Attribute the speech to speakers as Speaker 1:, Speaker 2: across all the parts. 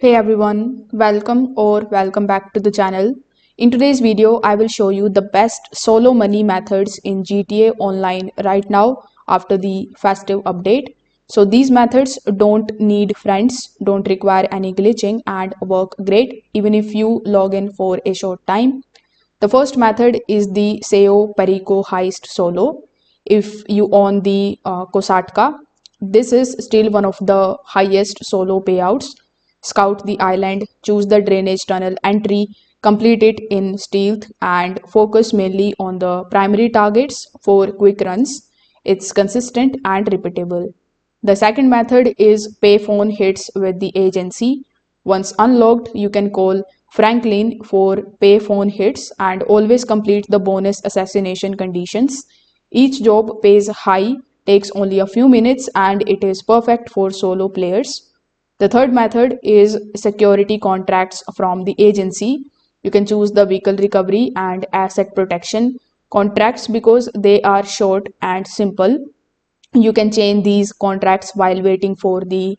Speaker 1: Hey everyone, welcome back to the channel. In today's video, I will show you the best solo money methods in GTA Online right now after the festive update. So these methods don't need friends, don't require any glitching and work great even if you log in for a short time. The first method is the Cayo Perico Heist solo. If you own the Kosatka, this is still one of the highest solo payouts. Scout the island, choose the drainage tunnel entry, complete it in stealth, and focus mainly on the primary targets for quick runs. It's consistent and repeatable. The second method is payphone hits with the agency. Once unlocked, you can call Franklin for payphone hits and always complete the bonus assassination conditions. Each job pays high, takes only a few minutes, and it is perfect for solo players. The third method is security contracts from the agency. You can choose the vehicle recovery and asset protection contracts because they are short and simple. You can change these contracts while waiting for the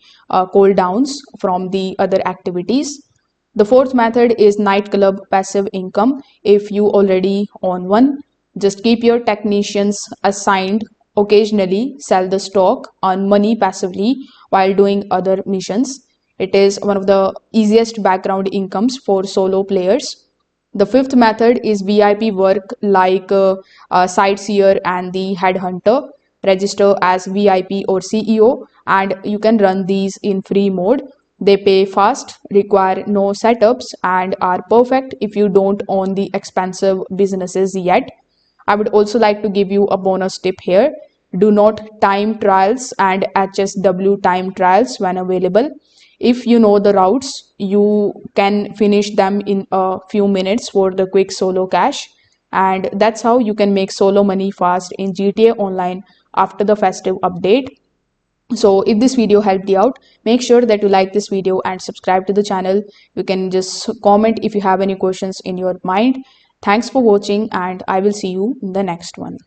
Speaker 1: cool downs from the other activities. The fourth method is nightclub passive income. If you already own one, just keep your technicians assigned, occasionally sell the stock, earn money passively while doing other missions. It is one of the easiest background incomes for solo players. The fifth method is VIP work like Sightseer and the Headhunter. Register as VIP or CEO and you can run these in free mode. They pay fast, require no setups, and are perfect if you don't own the expensive businesses yet. I would also like to give you a bonus tip here. Do not time trials and HSW time trials when available. If you know the routes, you can finish them in a few minutes for the quick solo cash. And that's how you can make solo money fast in GTA Online after the festive update. So if this video helped you out, make sure that you like this video and subscribe to the channel. You can just comment if you have any questions in your mind. Thanks for watching and I will see you in the next one.